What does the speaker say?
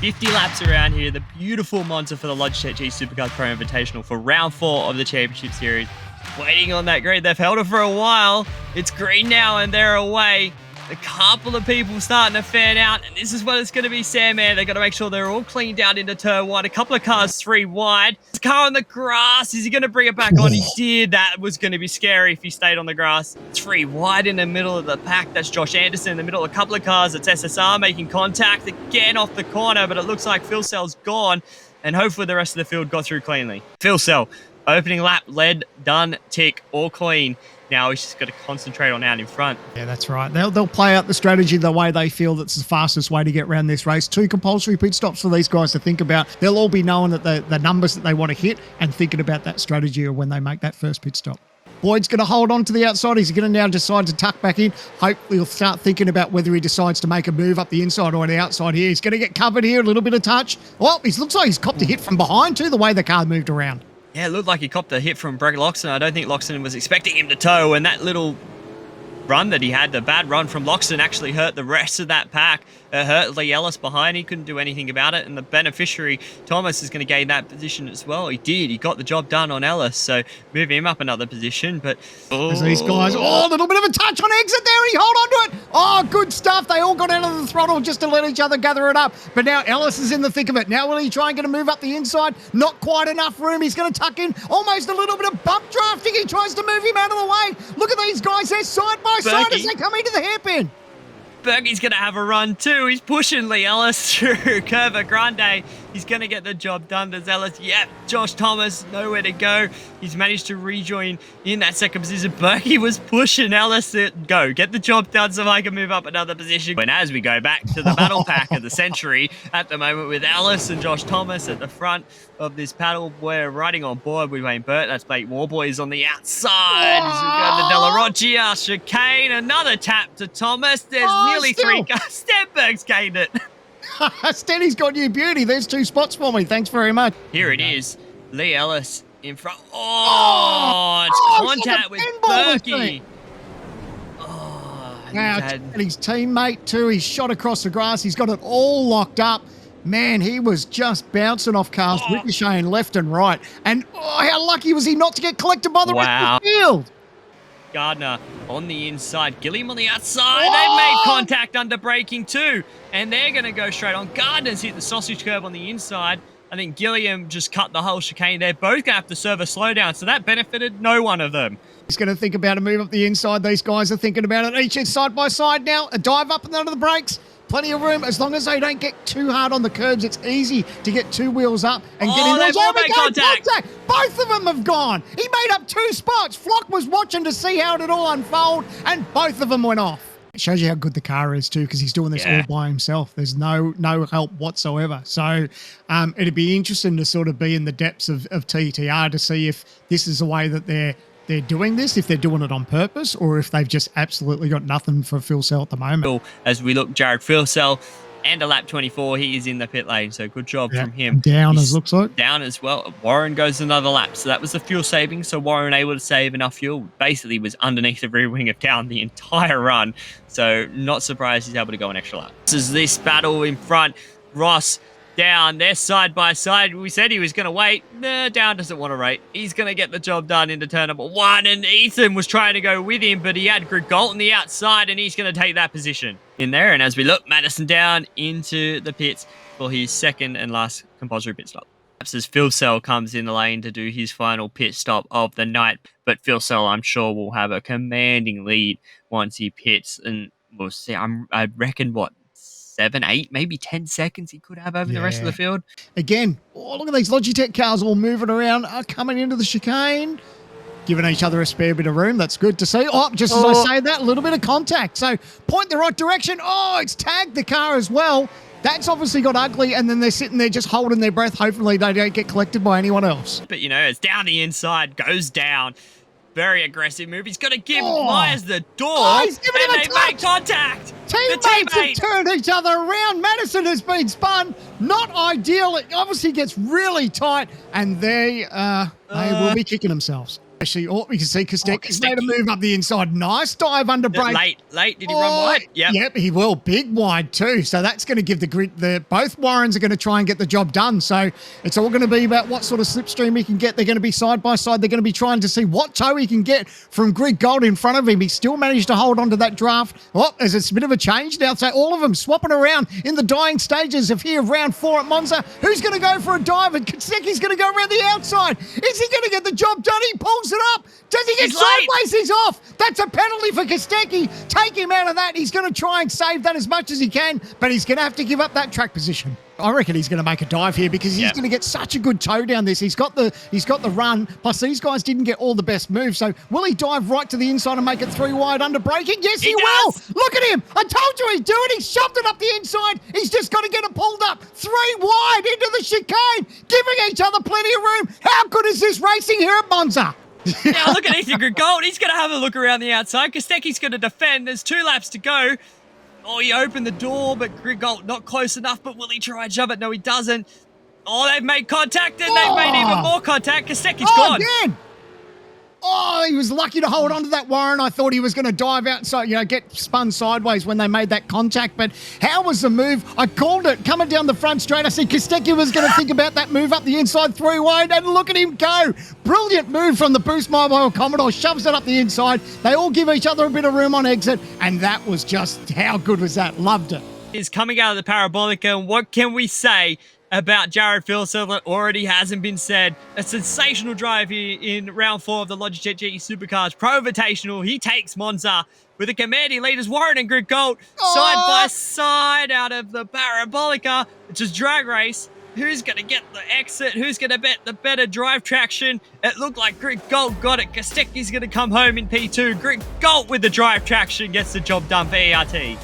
50 laps around here. The beautiful Monza for the Logitech G Supercars Pro Invitational for round 4 of the Championship Series. Waiting on that green. They've held it for a while. It's green now and they're away. A couple of people starting to fan out, and this is what it's going to be, Sam. They've got to make sure they're all cleaned out into turn 1. A couple of cars 3 wide. This car on the grass. Is he going to bring it back on? He did. That was going to be scary if he stayed on the grass. 3 wide in the middle of the pack. That's Josh Anderson in the middle. A couple of cars. It's SSR making contact again off the corner, but it looks like Phil Sell's gone, and hopefully the rest of the field got through cleanly. Phil Sell, opening lap, led, done, tick, all clean. Now he's just got to concentrate on out in front. Yeah, that's right. They'll play out the strategy the way they feel that's the fastest way to get around this race. 2 compulsory pit stops for these guys to think about. They'll all be knowing that the numbers that they want to hit and thinking about that strategy when they make that first pit stop. Boyd's going to hold on to the outside. He's going to now decide to tuck back in. Hopefully he'll start thinking about whether he decides to make a move up the inside or the outside here. He's going to get covered here, a little bit of touch. Well, it looks like he's copped a hit from behind too, the way the car moved around. Yeah, it looked like he copped a hit from Brett Loxton. I don't think Loxton was expecting him to tow, and that little run that he had, the bad run from Loxton, actually hurt the rest of that pack. It hurt Lee Ellis behind. He couldn't do anything about it, and the beneficiary, Thomas, is going to gain that position as well. He did. He got the job done on Ellis, so move him up another position, but... As these guys... Oh, a little bit of a touch on exit there, and he hold on to it. Oh, good stuff. They all got out of the throttle just to let each other gather it up, but now Ellis is in the thick of it. Now will he try and get a move up the inside? Not quite enough room. He's going to tuck in almost a little bit of bump drafting. He tries to move him out of the way. Look at these guys. They're side by side as they come into the hairpin. Berkey's going to have a run too. He's pushing Lee Ellis through Curva Grande. He's going to get the job done. There's Ellis. Yep, Josh Thomas, nowhere to go. He's managed to rejoin in that second position. Berkey was pushing Ellis to go. Get the job done so I can move up another position. And as we go back to the battle pack of the century at the moment with Ellis and Josh Thomas at the front of this paddle, we're riding on board with Wayne Burt. That's Blake Warboys on the outside. As we go to Della Roggia, chicane, another tap to Thomas. There's nearly 3 cars. Stenberg's gained it. Stenny's got you beauty. There's 2 spots for me. Thanks very much. Here it is. Lee Ellis in front. Oh, it's contact with Berkey. Now, and his teammate too. He's shot across the grass. He's got it all locked up. Man, he was just bouncing off cars, ricocheting left and right. And how lucky was he not to get collected by the rest of the field? Gardner on the inside, Gilliam on the outside. They've made contact under braking too, and they're going to go straight on. Gardner's hit the sausage curb on the inside. I think Gilliam just cut the whole chicane. They're both going to have to serve a slowdown, so that benefited no one of them. He's going to think about a move up the inside. These guys are thinking about it. Each is side by side now. A dive up and under the brakes. Plenty of room. As long as they don't get too hard on the curbs, it's easy to get 2 wheels up and get in. They've all made contact. Both of them have gone. He made up 2 spots. Flock was watching to see how it all unfold, and both of them went off. It shows you how good the car is too, because he's doing this all by himself. There's no help whatsoever. So it'd be interesting to sort of be in the depths of TTR to see if this is the way that they're doing this, if they're doing it on purpose, or if they've just absolutely got nothing for Phil Sell at the moment. As we look, Jared Phil Sell and a lap 24, he is in the pit lane, so good job from him. Down as looks like. Down as well. Warren goes another lap, so that was the fuel saving, so Warren able to save enough fuel. Basically was underneath the rear wing of Down the entire run, so not surprised he's able to go an extra lap. This is this battle in front. Ross, Down, they're side by side. We said he was going to wait. Nah, Down doesn't want to wait. He's going to get the job done into turn number 1, and Ethan was trying to go with him, but he had Greg Galt on the outside, and he's going to take that position in there. And as we look, Madison Down into the pits for his second and last compulsory pit stop. As Phil Sell comes in the lane to do his final pit stop of the night, but Phil Sell, I'm sure, will have a commanding lead once he pits, and we'll see. I reckon, 7, 8, maybe 10 seconds he could have over the rest of the field. Again, look at these Logitech cars all moving around, coming into the chicane, giving each other a spare bit of room. That's good to see. Just as I say that, a little bit of contact. So point the right direction. It's tagged the car as well. That's obviously got ugly, and then they're sitting there just holding their breath. Hopefully they don't get collected by anyone else. But, it's down the inside, goes down. Very aggressive move. He's got to give Myers the door, he's giving him a touch. Make contact. Teammates have turned each other around. Madison has been spun. Not ideal. It obviously gets really tight, and they will be kicking themselves. Actually, oh, you can see Kostecki's made a Kostecki. move up the inside. Nice dive under break. Late. Did he run wide? Yep, he will. Big wide too. So that's going to give the grid. Both Warrens are going to try and get the job done. So it's all going to be about what sort of slipstream he can get. They're going to be side by side. They're going to be trying to see what toe he can get from Grid Gold in front of him. He still managed to hold on to that draft. Oh, there's a bit of a change now. So all of them swapping around in the dying stages of here round 4 at Monza. Who's going to go for a dive? And Kostecki's going to go around the outside. Is he going to get the job done? He pulls it up. Does he get He's late. sideways? He's off. That's a penalty for Kostecki. Take him out of that. He's going to try and save that as much as he can, but he's going to have to give up that track position. I reckon he's going to make a dive here because he's going to get such a good toe down this. He's got the run. Plus, these guys didn't get all the best moves. So, will he dive right to the inside and make it 3 wide under braking? Yes, he will. does. Look at him. I told you he'd do it. He shoved it up the inside. He's just got to get it pulled up 3 wide into the chicane, giving each other plenty of room. How good is this racing here at Monza? Now look at Ethan Gold. He's going to have a look around the outside. Kostecki's going to defend. There's 2 laps to go. Oh, he opened the door, but Grigold not close enough. But will he try and shove it? No, he doesn't. Oh, they've made contact, and they've made even more contact. Kostecki's gone. Again. Oh, he was lucky to hold on to that, Warren. I thought he was going to dive outside, get spun sideways when they made that contact. But how was the move? I called it coming down the front straight. I said Kostecki was going to think about that move up the inside 3 wide, and look at him go. Brilliant move from the Boost Mobile Commodore. Shoves it up the inside. They all give each other a bit of room on exit, and that was just, how good was that? Loved it. Is coming out of the Parabolica, and what can we say about Jared Philson that already hasn't been said? A sensational drive here in round 4 of the Logitech GE Supercars Pro Invitational. He takes Monza with the commanding leaders Warren and Grid Gold side by side out of the Parabolica, which is drag race. Who's going to get the exit? Who's going to bet the better drive traction? It looked like Grid Gold got it. Kostecki's going to come home in P2. Grid Gold with the drive traction gets the job done for ERT.